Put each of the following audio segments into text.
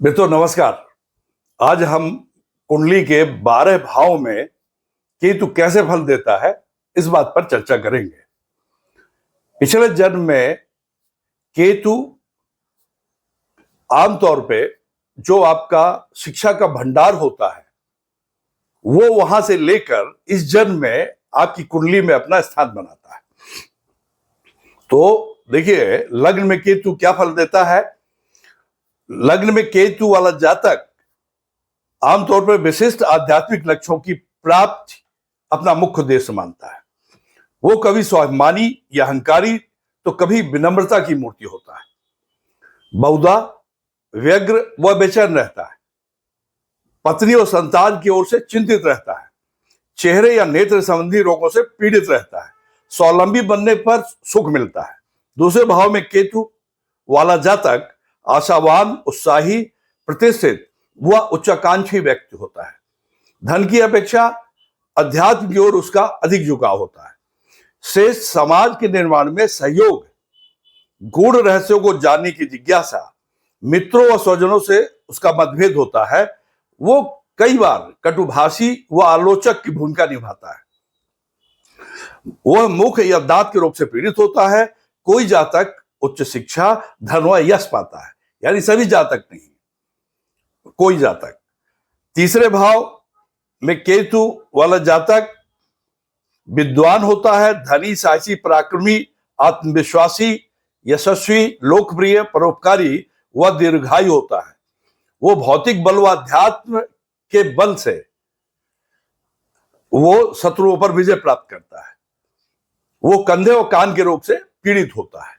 मित्रों नमस्कार। आज हम कुंडली के 12 भाव में केतु कैसे फल देता है इस बात पर चर्चा करेंगे। पिछले जन्म में केतु आमतौर पे जो आपका शिक्षा का भंडार होता है वो वहां से लेकर इस जन्म में आपकी कुंडली में अपना स्थान बनाता है। तो देखिए, लग्न में केतु क्या फल देता है। लग्न में केतु वाला जातक आमतौर पर विशिष्ट आध्यात्मिक लक्ष्यों की प्राप्ति अपना मुख्य उद्देश्य मानता है। वो कभी स्वाभिमानी या अहंकारी तो कभी विनम्रता की मूर्ति होता है। बहुधा व्यग्र व बेचैन रहता है। पत्नी और संतान की ओर से चिंतित रहता है। चेहरे या नेत्र संबंधी रोगों से पीड़ित रहता है। स्वावलंबी बनने पर सुख मिलता है। दूसरे भाव में केतु वाला जातक आशावान, उत्साही, प्रतिष्ठित व उच्चाकांक्षी व्यक्ति होता है। धन की अपेक्षा अध्यात्म की ओर उसका अधिक झुकाव होता है। श्रेष्ठ समाज के निर्माण में सहयोग, गूढ़ रहस्यों को जानने की जिज्ञासा, मित्रों व स्वजनों से उसका मतभेद होता है। वो कई बार कटुभाषी व आलोचक की भूमिका निभाता है। वह मुख या दांत के रोग से पीड़ित होता है। कोई जातक उच्च शिक्षा, धन व यश पाता है, यानी सभी जातक नहीं, कोई जातक। तीसरे भाव में केतु वाला जातक विद्वान होता है। धनी, साहसी, पराक्रमी, आत्मविश्वासी, यशस्वी, लोकप्रिय, परोपकारी व दीर्घायु होता है। वो भौतिक बल व अध्यात्म के बल से वो शत्रुओं पर विजय प्राप्त करता है। वो कंधे और कान के रोग से पीड़ित होता है।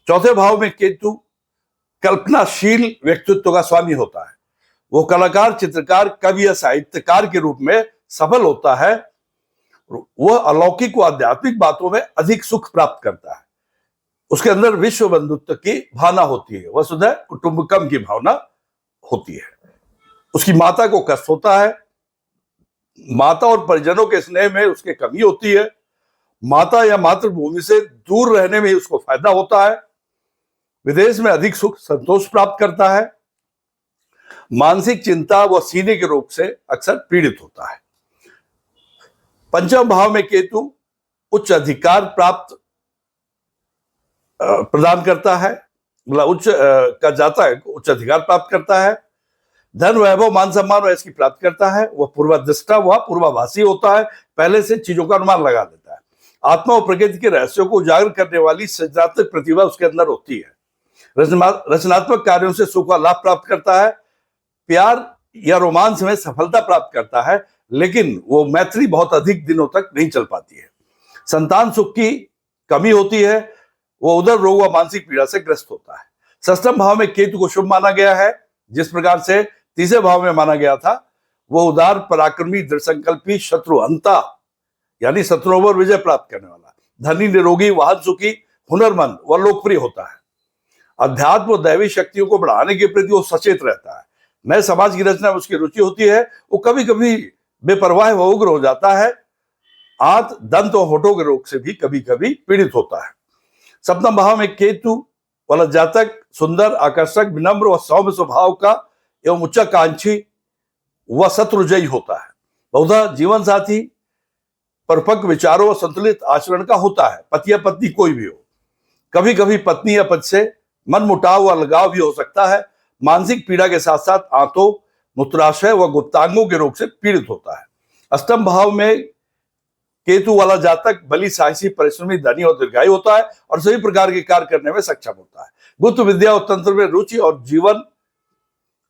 चौथे भाव में केतु कल्पनाशील व्यक्तित्व का स्वामी होता है। वो कलाकार, चित्रकार, कवि या साहित्यकार के रूप में सफल होता है। वह अलौकिक व आध्यात्मिक बातों में अधिक सुख प्राप्त करता है। उसके अंदर विश्व बंधुत्व की भावना होती है। वसुधैव कुटुंबकम की भावना होती है। उसकी माता को कष्ट होता है। माता और परिजनों के स्नेह में उसके कमी होती है। माता या मातृभूमि से दूर रहने में उसको फायदा होता है। विदेश में अधिक सुख संतोष प्राप्त करता है। मानसिक चिंता व सीने के रोग से अक्सर पीड़ित होता है। पंचम भाव में केतु उच्च अधिकार प्राप्त प्रदान करता है। मतलब उच्च का जातक उच्च अधिकार प्राप्त करता है। धन, वैभव, मान सम्मान व इसकी प्राप्त करता है। वह पूर्वादृष्टा व पूर्वाभासी होता है। पहले से चीजों का अनुमान लगा देता है। आत्मा और प्रकृति के रहस्यों को उजागर करने वाली सृजनात्मक प्रतिभा उसके अंदर होती है। रचनात्मक कार्यों से सुख का लाभ प्राप्त करता है। प्यार या रोमांस में सफलता प्राप्त करता है, लेकिन वो मैत्री बहुत अधिक दिनों तक नहीं चल पाती है। संतान सुख की कमी होती है। वो उदर रोग व मानसिक पीड़ा से ग्रस्त होता है। षष्ठम भाव में केतु को शुभ माना गया है। जिस प्रकार से तीसरे भाव में माना गया था, वो उदार, पराक्रमी, दृढ़संकल्पी, शत्रुहंता यानी शत्रुओं पर विजय प्राप्त करने वाला, धनी, निरोगी, वाहन सुखी, हुनरमंद व लोकप्रिय होता है। अध्यात्म और दैवी शक्तियों को बढ़ाने के प्रति वो सचेत रहता है। नए समाज की रचना में उसकी रुचि होती है। वो कभी कभी बेपरवाह व उग्र हो जाता है। आंत, दंत और होठों के रोग से भी कभी कभी पीड़ित होता है। सप्तम भाव में केतु वाला जातक सुंदर, आकर्षक, विनम्र व सौम्य स्वभाव का एवं उच्चाकांक्षी व शत्रुजयी होता है। बहुधा जीवन साथी परिपक्व विचारों और संतुलित आचरण का होता है। पति या पत्नी कोई भी हो। कभी कभी पत्नी या पति से मनमुटाव व अलगाव भी हो सकता है। मानसिक पीड़ा के साथ साथ आंतों, मूत्राशय व गुप्तांगों के रोग से पीड़ित होता है। अष्टम भाव में केतु वाला जातक बलि, साहसी, परिश्रमी, धनी और दीर्घायु होता है और सभी प्रकार के कार्य करने में सक्षम होता है। गुप्त विद्या और तंत्र में रुचि और जीवन,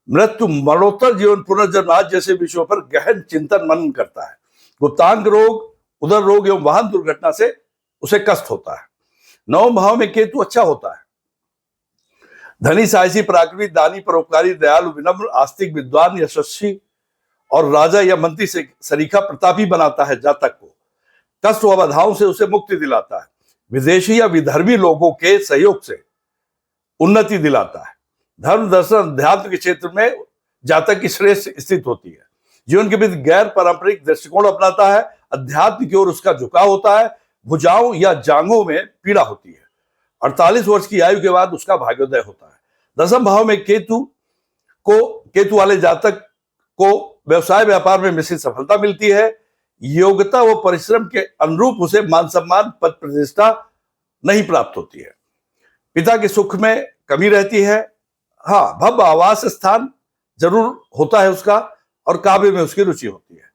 मृत्यु, मरणोत्तर जीवन, पुनर्जन्म आदि जैसे विषयों पर गहन चिंतन मनन करता है। गुप्तांग रोग, उदर रोग एवं वाहन दुर्घटना से उसे कष्ट होता है। नवम भाव में केतु अच्छा होता है। धनी, साहसी, पराक्रमी, दानी, परोपकारी, दयालु, विनम्र, आस्तिक, विद्वान, यशस्वी और राजा या मंत्री से सरीखा प्रतापी बनाता है। जातक को कष्ट व बाधाओं से उसे मुक्ति दिलाता है। विदेशी या विधर्मी लोगों के सहयोग से उन्नति दिलाता है। धर्म, दर्शन, अध्यात्म के क्षेत्र में जातक की श्रेष्ठ स्थिति होती है। जीवन के प्रति गैर पारंपरिक दृष्टिकोण अपनाता है। अध्यात्म की ओर उसका झुकाव होता है। भुजाओं या जांघों में पीड़ा होती है। 48 वर्ष की आयु के बाद उसका भाग्योदय होता है। दसम भाव में केतु को केतु वाले जातक को व्यवसाय व्यापार में मिश्रित सफलता मिलती है। योग्यता व परिश्रम के अनुरूप उसे मान सम्मान पद प्रतिष्ठा नहीं प्राप्त होती है। पिता के सुख में कमी रहती है। हाँ, भव्य आवास स्थान जरूर होता है उसका, और काव्य में उसकी रुचि होती है।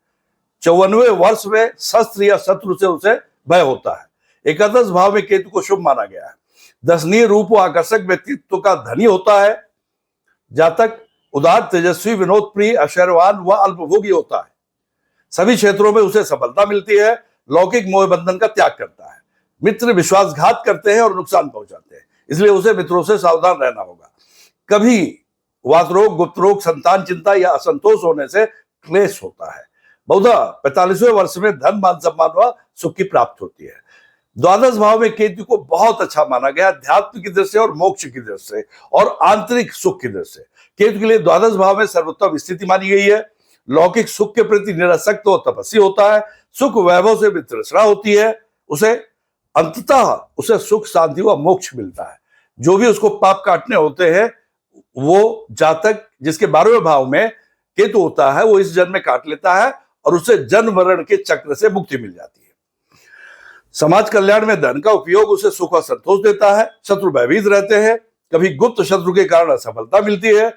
54वें वर्ष में शस्त्र या शत्रु से उसे भय होता है। एकादश भाव में केतु को शुभ माना गया है। दर्शनीय रूप व आकर्षक व्यक्तित्व का धनी होता है। जातक उदार, तेजस्वी, विनोद प्रिय, ऐश्वर्यवान व अल्पभोगी होता है। सभी क्षेत्रों में उसे सफलता मिलती है। लौकिक मोह बंधन का त्याग करता है। मित्र विश्वासघात करते हैं और नुकसान पहुंचाते हैं, इसलिए उसे मित्रों से सावधान रहना होगा। कभी वात रोग, गुप्त रोग, संतान चिंता या असंतोष होने से क्लेश होता है। बहुधा 45वें वर्ष में धन, मान सम्मान व सुख की प्राप्ति होती है। द्वादश भाव में केतु को बहुत अच्छा माना गया, अध्यात्म की दृष्टि से और मोक्ष की दृष्टि से और आंतरिक सुख की दृष्टि से। केतु के लिए द्वादश भाव में सर्वोत्तम स्थिति मानी गई है। लौकिक सुख के प्रति निरासक्त व तपस्वी होता है। सुख वैभव से वितृष्णा होती है। उसे अंततः उसे सुख, शांति व मोक्ष मिलता है। जो भी उसको पाप काटने होते हैं, वो जातक जिसके 12वें भाव में केतु होता है, वो इस जन्म में काट लेता है और उसे जन्म मरण के चक्र से मुक्ति मिल जाती है। समाज कल्याण में धन का उपयोग उसे सुख और संतोष देता है। शत्रु भयभीत रहते हैं। कभी गुप्त शत्रु के कारण असफलता मिलती है।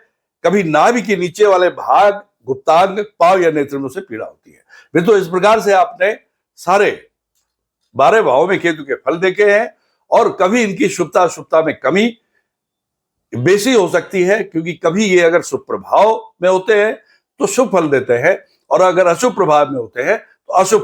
कभी नाभि के नीचे वाले भाग, गुप्तांग, पांव या नेत्र में उसे पीड़ा होती है। फिर तो इस प्रकार से आपने सारे 12 भावों में केतु के फल देखे हैं। और कभी इनकी शुभता अशुभता में कमी बेसी हो सकती है, क्योंकि कभी ये अगर शुभ प्रभाव में होते हैं तो शुभ फल देते हैं, और अगर अशुभ प्रभाव में होते हैं तो अशुभ